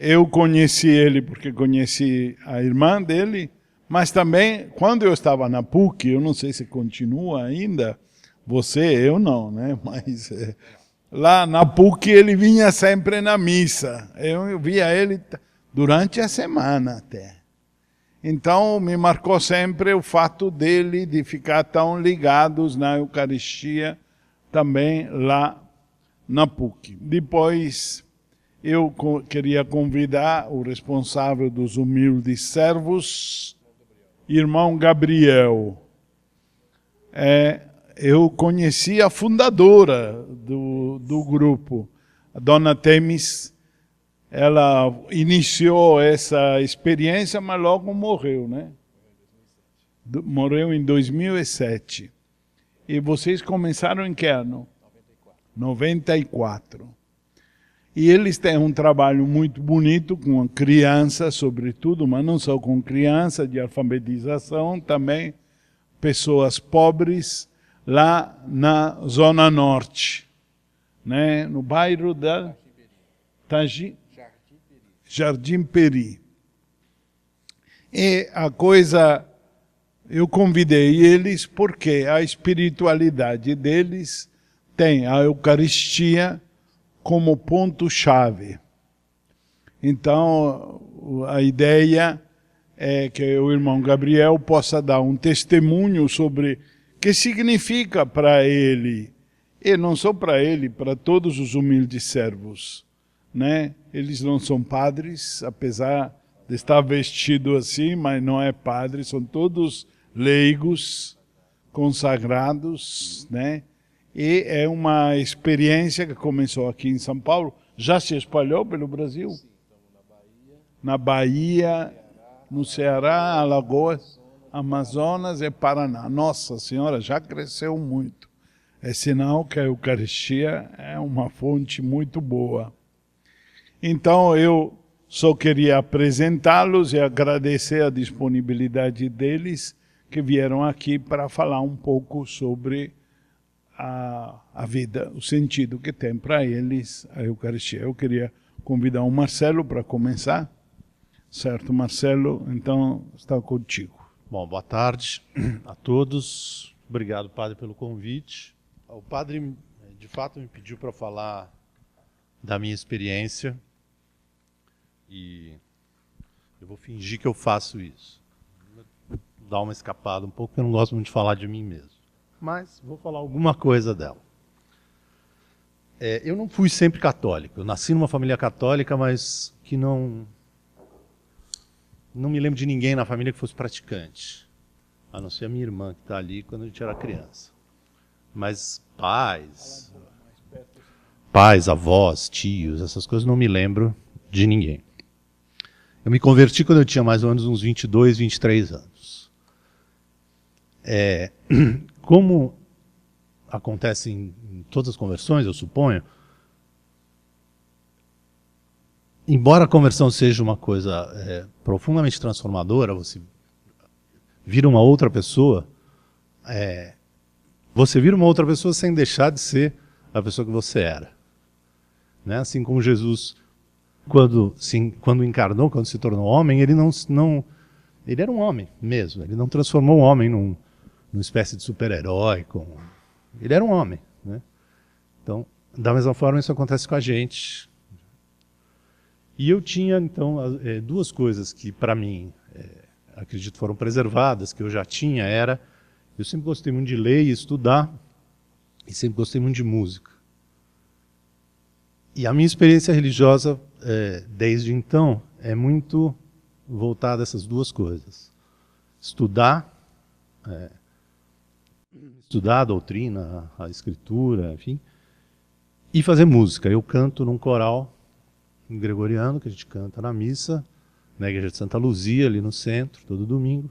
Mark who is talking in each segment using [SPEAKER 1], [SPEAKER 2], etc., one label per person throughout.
[SPEAKER 1] eu conheci ele porque conheci a irmã dele, mas também, quando eu estava na PUC, eu não sei se continua ainda, eu não, né? Mas lá na PUC ele vinha sempre na missa. Eu via ele durante a semana até. Então, me marcou sempre o fato dele de ficar tão ligados na Eucaristia também lá na PUC. Depois, eu queria convidar o responsável dos humildes servos, irmão Gabriel. Eu conheci a fundadora do grupo, a dona Temis. Ela iniciou essa experiência, mas logo morreu, né? Morreu em 2007. E vocês começaram em que ano? 94. E eles têm um trabalho muito bonito com crianças, sobretudo, mas não só com crianças, de alfabetização, também pessoas pobres, lá na Zona Norte, né? No bairro da Jardim Peri. E a coisa, eu convidei eles porque a espiritualidade deles tem a Eucaristia como ponto-chave. Então, a ideia é que o irmão Gabriel possa dar um testemunho sobre o que significa para ele, e não só para ele, para todos os humildes servos, né? Eles não são padres, apesar de estar vestido assim, mas não é padre, são todos leigos, consagrados, né? E é uma experiência que começou aqui em São Paulo, já se espalhou pelo Brasil? Sim, estamos na Bahia, no Ceará, Alagoas, Amazonas e Paraná. Nossa Senhora, já cresceu muito. É sinal que a Eucaristia é uma fonte muito boa. Então, eu só queria apresentá-los e agradecer a disponibilidade deles que vieram aqui para falar um pouco sobre a vida, o sentido que tem para eles a Eucaristia. Eu queria convidar o Marcelo para começar. Certo, Marcelo? Então, está contigo.
[SPEAKER 2] Bom, boa tarde a todos. Obrigado, padre, pelo convite. O padre, de fato, me pediu para falar da minha experiência e eu vou fingir que eu faço isso. Vou dar uma escapada um pouco, porque eu não gosto muito de falar de mim mesmo. Mas vou falar alguma coisa dela. Eu não fui sempre católico. Eu nasci numa família católica, mas que não me lembro de ninguém na família que fosse praticante. A não ser a minha irmã, que está ali quando a gente era criança. Mas pais, avós, tios, essas coisas, não me lembro de ninguém. Eu me converti quando eu tinha mais ou menos uns 22, 23 anos. Como acontece em todas as conversões, eu suponho, embora a conversão seja uma coisa profundamente transformadora, você vira uma outra pessoa, você vira uma outra pessoa sem deixar de ser a pessoa que você era. Né? Assim como Jesus, quando encarnou, quando se tornou homem, ele ele era um homem mesmo, ele não transformou o homem numa espécie de super-herói. Ele era um homem. Né? Então, da mesma forma, isso acontece com a gente. E eu tinha, então, duas coisas que, para mim, acredito foram preservadas, que eu já tinha, eu sempre gostei muito de ler e estudar, e sempre gostei muito de música. E a minha experiência religiosa, desde então, é muito voltada a essas duas coisas. Estudar a doutrina, a escritura, enfim, e fazer música. Eu canto num coral gregoriano, que a gente canta na missa, na igreja de Santa Luzia, ali no centro, todo domingo.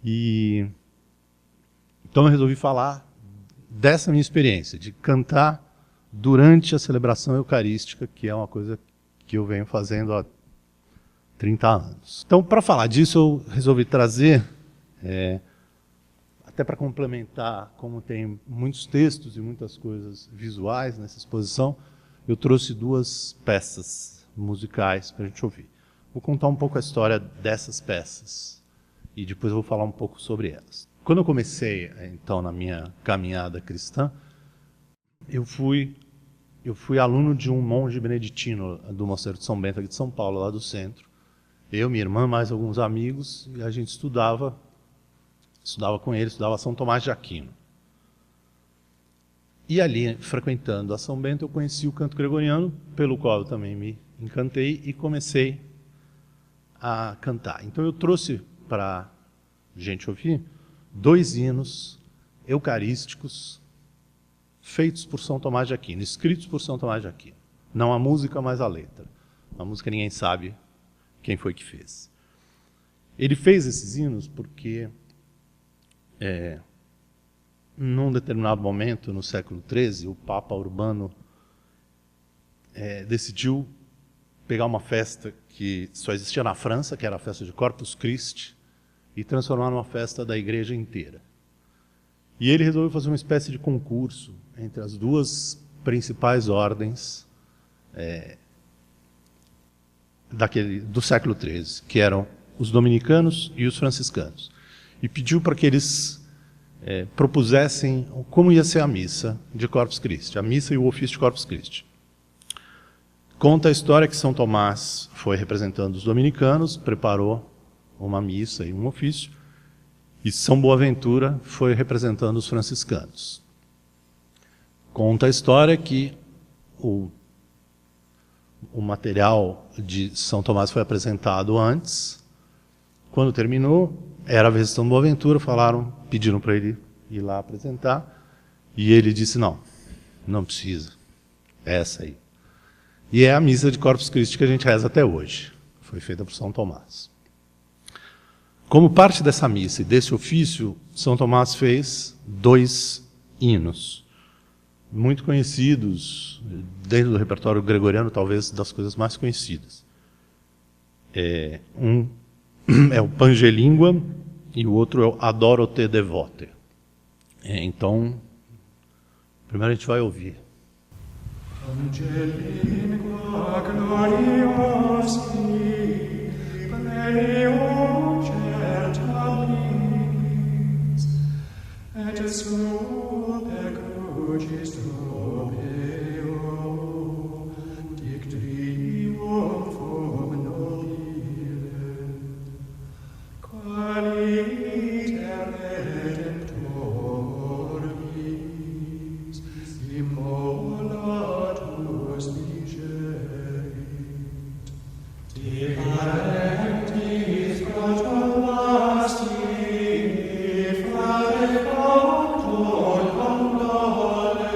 [SPEAKER 2] E então eu resolvi falar dessa minha experiência, de cantar durante a celebração eucarística, que é uma coisa que eu venho fazendo há 30 anos. Então, para falar disso, eu resolvi trazer, até para complementar, como tem muitos textos e muitas coisas visuais nessa exposição, eu trouxe duas peças musicais para a gente ouvir. Vou contar um pouco a história dessas peças e depois eu vou falar um pouco sobre elas. Quando eu comecei, então, na minha caminhada cristã, eu fui aluno de um monge beneditino do Mosteiro de São Bento, aqui de São Paulo, lá do centro. Eu, minha irmã, mais alguns amigos, e a gente estudava com ele, estudava São Tomás de Aquino. E ali, frequentando a São Bento, eu conheci o canto gregoriano, pelo qual eu também me encantei e comecei a cantar. Então eu trouxe para a gente ouvir 2 hinos eucarísticos feitos por São Tomás de Aquino, escritos por São Tomás de Aquino. Não a música, mas a letra. A música ninguém sabe quem foi que fez. Ele fez esses hinos porque, num determinado momento, no século XIII, o Papa Urbano decidiu pegar uma festa que só existia na França, que era a festa de Corpus Christi, e transformar numa festa da igreja inteira. E ele resolveu fazer uma espécie de concurso entre as 2 principais ordens do século XIII, que eram os dominicanos e os franciscanos. E pediu para que eles propusessem como ia ser a missa de Corpus Christi, a missa e o ofício de Corpus Christi. Conta a história que São Tomás foi representando os dominicanos, preparou uma missa e um ofício, e São Boaventura foi representando os franciscanos. Conta a história que o material de São Tomás foi apresentado antes. Quando terminou, era a vez de São Boaventura, pediram para ele ir lá apresentar, e ele disse, não precisa, é essa aí. E é a missa de Corpus Christi que a gente reza até hoje. Foi feita por São Tomás. Como parte dessa missa e desse ofício, São Tomás fez 2 hinos, muito conhecidos, dentro do repertório gregoriano, talvez das coisas mais conhecidas. Um é o Pangelíngua e o outro é o Adoro te devote. Então, primeiro a gente vai ouvir.
[SPEAKER 3] Pangelíngua gloriosi, pleo certalis, et super crucis tropeo, dic triumphum nobile, qualiter redemptoris, immolatus miserit, te parentis protolasti, fare factor condolens,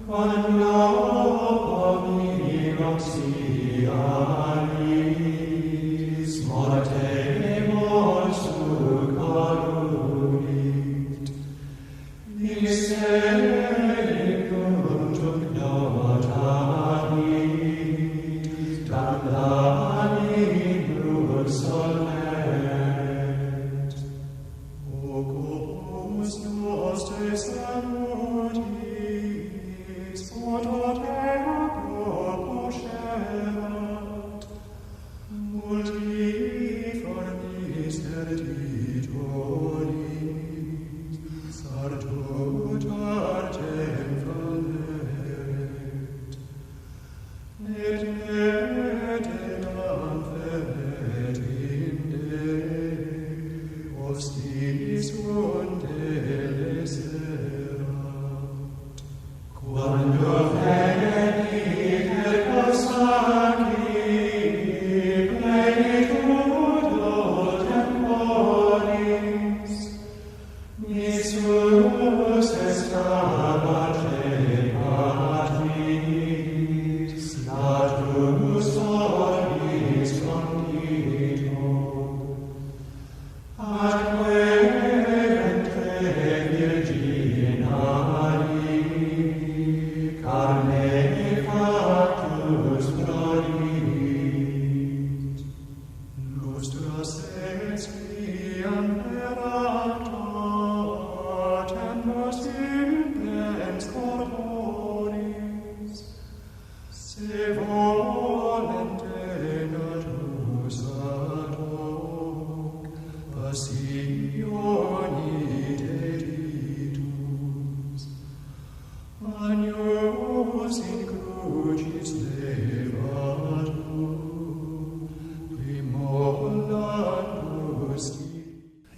[SPEAKER 3] quando omniloxialis mortemus succurruit, misericum notari, damnani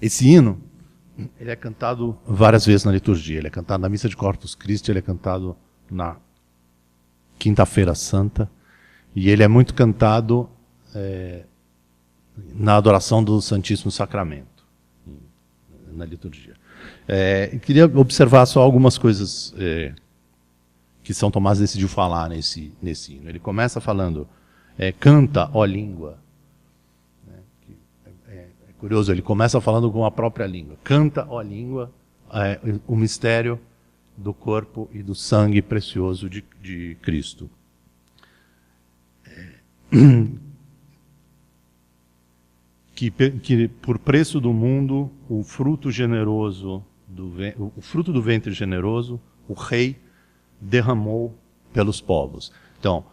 [SPEAKER 2] Esse hino, ele é cantado várias vezes na liturgia. Ele é cantado na Missa de Corpus Christi, ele é cantado na Quinta-feira Santa, e ele é muito cantado na adoração do Santíssimo Sacramento, na liturgia. Eu queria observar só algumas coisas que São Tomás decidiu falar nesse hino. Ele começa falando, canta, ó língua. É curioso, ele começa falando com a própria língua. Canta, ó língua, o mistério do corpo e do sangue precioso de Cristo. Que por preço do mundo, o fruto do ventre generoso, o Rei derramou pelos povos. Então,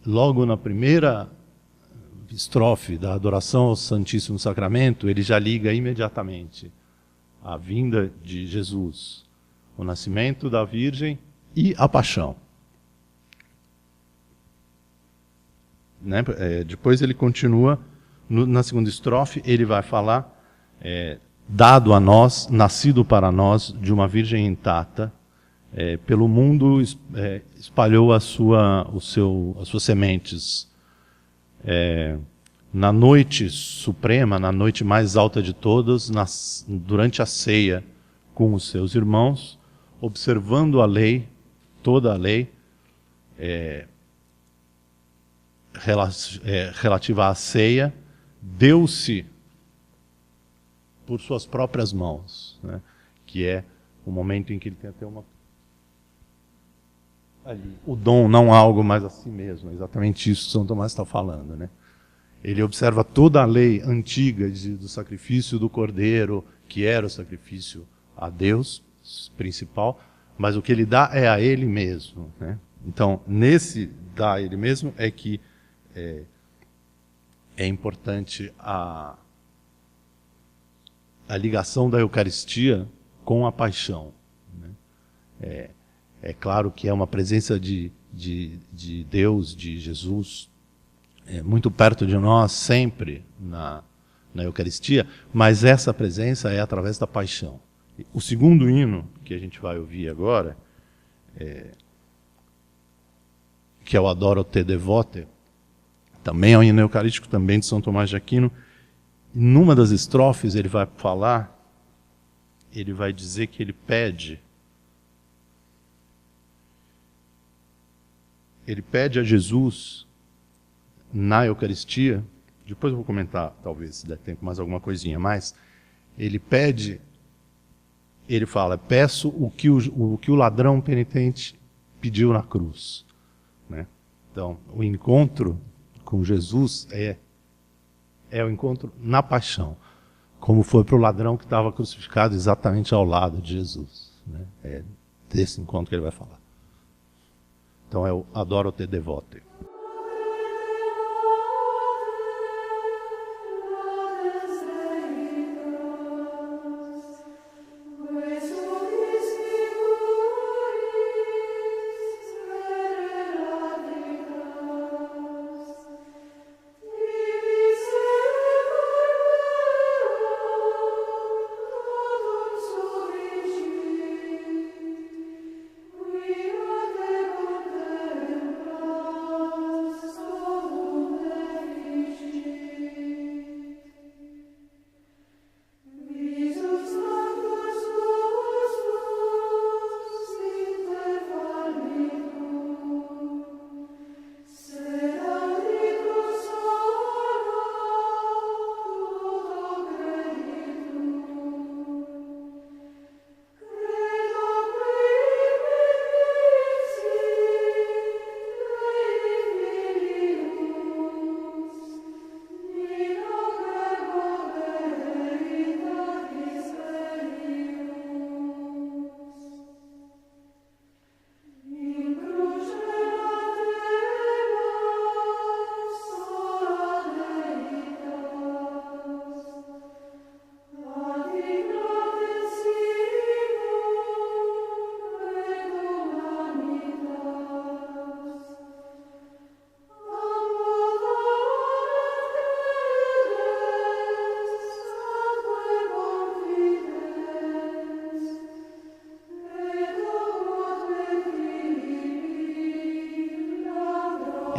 [SPEAKER 2] logo na primeira estrofe da adoração ao Santíssimo Sacramento, ele já liga imediatamente a vinda de Jesus, o nascimento da Virgem e a paixão. Né? Depois ele continua, na segunda estrofe, ele vai falar, dado a nós, nascido para nós, de uma Virgem intacta, pelo mundo espalhou as suas sementes. Na noite suprema, na noite mais alta de todas, durante a ceia com os seus irmãos, observando a lei, toda a lei, relativa à ceia, deu-se por suas próprias mãos, né? Que é o momento em que ele tem até o dom, não algo, mas a si mesmo. É exatamente isso que São Tomás está falando, né? Ele observa toda a lei antiga do sacrifício do cordeiro, que era o sacrifício a Deus principal, mas o que ele dá é a ele mesmo, né? Então, nesse dar a ele mesmo é que é importante a ligação da Eucaristia com a paixão, né? É claro que é uma presença de Deus, de Jesus, muito perto de nós, sempre na Eucaristia, mas essa presença é através da paixão. O segundo hino que a gente vai ouvir agora, que é o Adoro te devote, também é um hino eucarístico, também de São Tomás de Aquino. E numa das estrofes ele vai falar, ele vai dizer que ele pede a Jesus na Eucaristia, depois eu vou comentar, talvez, se der tempo, mais alguma coisinha, mas ele fala, peço o que o ladrão penitente pediu na cruz, né? Então, o encontro com Jesus é o encontro na paixão, como foi para o ladrão que estava crucificado exatamente ao lado de Jesus, né? É desse encontro que ele vai falar. Então é o Adoro te devote.
[SPEAKER 4] We are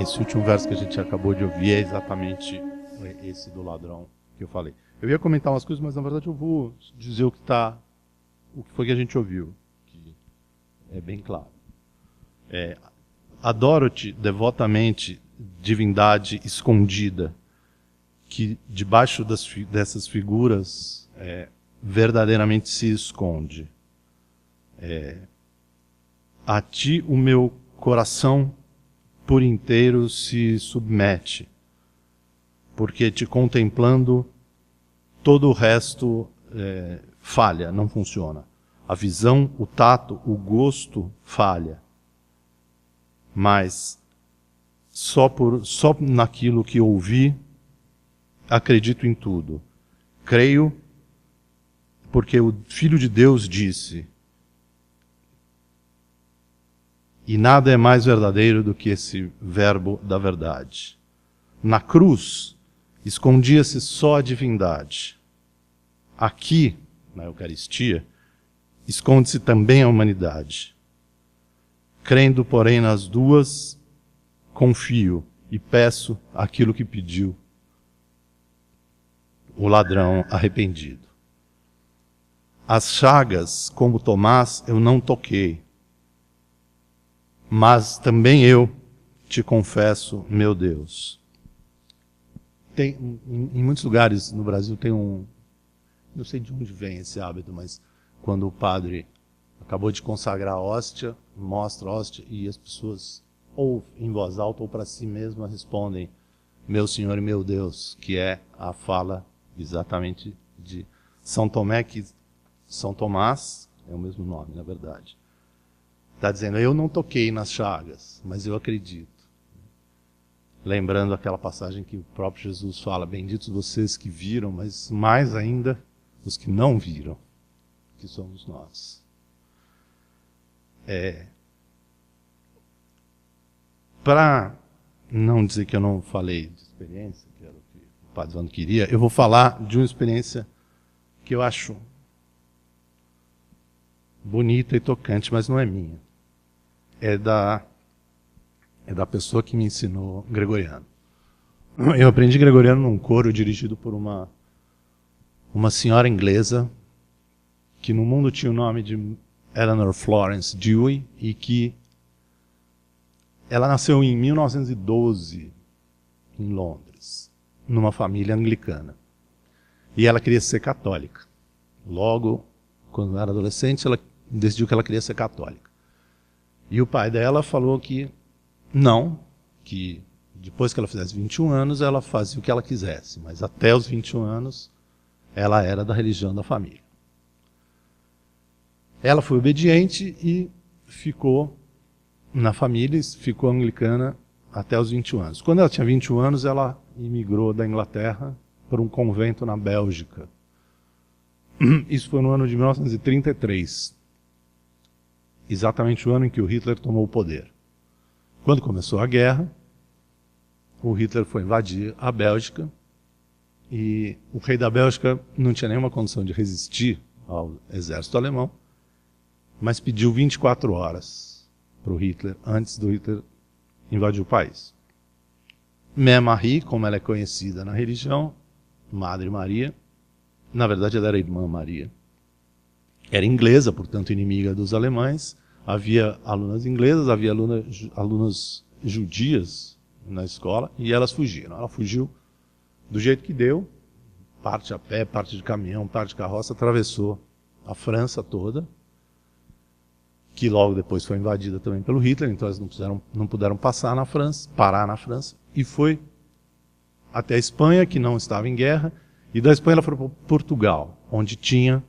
[SPEAKER 2] esse último verso que a gente acabou de ouvir é exatamente esse do ladrão que eu falei. Eu ia comentar umas coisas, mas na verdade eu vou dizer o que foi que a gente ouviu, que é bem claro. Adoro-te devotamente, divindade escondida, que debaixo dessas figuras verdadeiramente se esconde. A ti o meu coração por inteiro se submete, porque te contemplando todo o resto falha, não funciona. A visão, o tato, o gosto falha. Mas só naquilo que ouvi, acredito em tudo. Creio porque o Filho de Deus disse, e nada é mais verdadeiro do que esse verbo da verdade. Na cruz, escondia-se só a divindade. Aqui, na Eucaristia, esconde-se também a humanidade. Crendo, porém, nas duas, confio e peço aquilo que pediu o ladrão arrependido. As chagas, como Tomás, eu não toquei, mas também eu te confesso, meu Deus. Em muitos lugares no Brasil tem não sei de onde vem esse hábito, mas quando o padre acabou de consagrar a hóstia, mostra a hóstia e as pessoas, ou em voz alta ou para si mesmas, respondem, meu Senhor e meu Deus, que é a fala exatamente de São Tomé, que São Tomás é o mesmo nome, na verdade. Está dizendo, eu não toquei nas chagas, mas eu acredito. Lembrando aquela passagem que o próprio Jesus fala, benditos vocês que viram, mas mais ainda os que não viram, que somos nós. Para não dizer que eu não falei de experiência, que era o que o Padre Vando queria, eu vou falar de uma experiência que eu acho bonita e tocante, mas não é minha. É da pessoa que me ensinou gregoriano. Eu aprendi gregoriano num coro dirigido por uma senhora inglesa que no mundo tinha o nome de Eleanor Florence Dewey e que ela nasceu em 1912 em Londres, numa família anglicana. E ela queria ser católica. Logo, quando era adolescente, ela decidiu que ela queria ser católica. E o pai dela falou que não, que depois que ela fizesse 21 anos, ela fazia o que ela quisesse, mas até os 21 anos, ela era da religião da família. Ela foi obediente e ficou na família, ficou anglicana até os 21 anos. Quando ela tinha 21 anos, ela imigrou da Inglaterra para um convento na Bélgica. Isso foi no ano de 1933. Exatamente o ano em que o Hitler tomou o poder. Quando começou a guerra, o Hitler foi invadir a Bélgica e o rei da Bélgica não tinha nenhuma condição de resistir ao exército alemão, mas pediu 24 horas para o Hitler, antes do Hitler invadir o país. Mère Marie, como ela é conhecida na religião, Madre Maria, na verdade ela era Irmã Maria, era inglesa, portanto inimiga dos alemães, havia alunas inglesas, havia alunas judias na escola, e elas fugiram. Ela fugiu do jeito que deu, parte a pé, parte de caminhão, parte de carroça, atravessou a França toda, que logo depois foi invadida também pelo Hitler, então elas não puderam parar na França, e foi até a Espanha, que não estava em guerra, e da Espanha ela foi para Portugal, onde tinha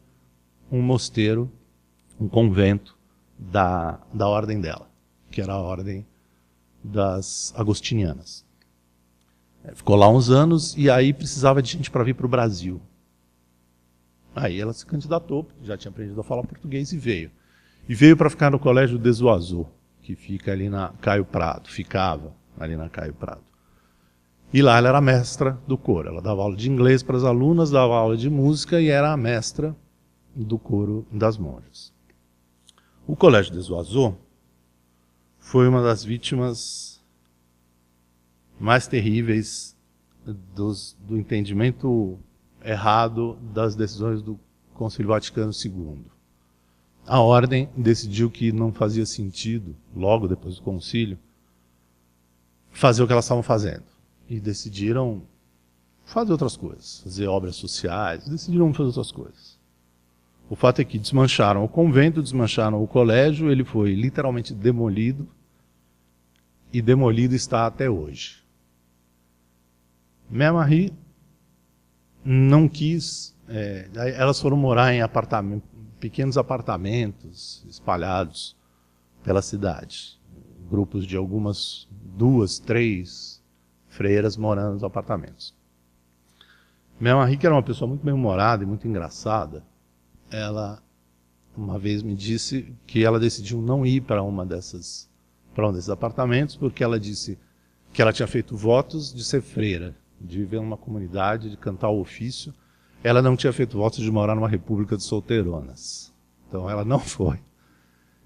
[SPEAKER 2] um mosteiro, um convento da ordem dela, que era a ordem das agostinianas. Ficou lá uns anos e aí precisava de gente para vir para o Brasil. Aí ela se candidatou, já tinha aprendido a falar português e veio. E veio para ficar no colégio Desoazô, que fica ali na Caio Prado, ficava ali na Caio Prado. E lá ela era mestra do coro, ela dava aula de inglês para as alunas, dava aula de música e era a mestra do coro das monjas. O colégio Desoazô foi uma das vítimas mais terríveis do entendimento errado das decisões do Concílio Vaticano II. A ordem decidiu que não fazia sentido, logo depois do concílio, fazer o que elas estavam fazendo. E decidiram fazer outras coisas, fazer obras sociais, decidiram fazer outras coisas. O fato é que desmancharam o convento, desmancharam o colégio, ele foi literalmente demolido, e demolido está até hoje. Mère Marie não quis, elas foram morar em pequenos apartamentos espalhados pela cidade. Grupos de algumas 2, 3 freiras morando nos apartamentos. Mère Marie, que era uma pessoa muito bem-humorada e muito engraçada, ela uma vez me disse que ela decidiu não ir para um desses apartamentos, porque ela disse que ela tinha feito votos de ser freira, de viver numa comunidade, de cantar o ofício. Ela não tinha feito votos de morar numa república de solteironas. Então ela não foi.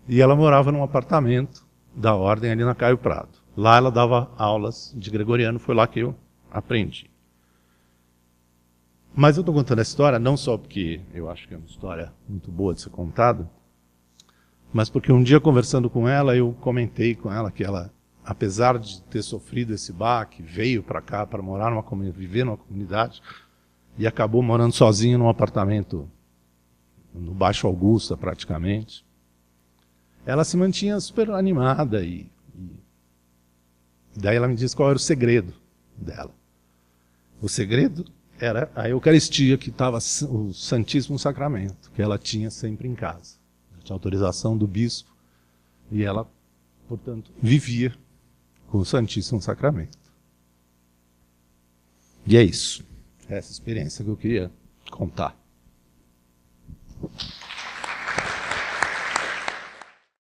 [SPEAKER 2] E ela morava num apartamento da ordem ali na Caio Prado. Lá ela dava aulas de gregoriano, foi lá que eu aprendi. Mas eu estou contando essa história não só porque eu acho que é uma história muito boa de ser contada, mas porque um dia, conversando com ela, eu comentei com ela que ela, apesar de ter sofrido esse baque, veio para cá para morar numa comunidade, viver numa comunidade, e acabou morando sozinha num apartamento no Baixo Augusta, praticamente. Ela se mantinha super animada e daí ela me disse qual era o segredo dela. O segredo era a Eucaristia, que estava o Santíssimo Sacramento, que ela tinha sempre em casa. Tinha autorização do bispo e ela, portanto, vivia com o Santíssimo Sacramento. E é isso. Essa experiência que eu queria contar.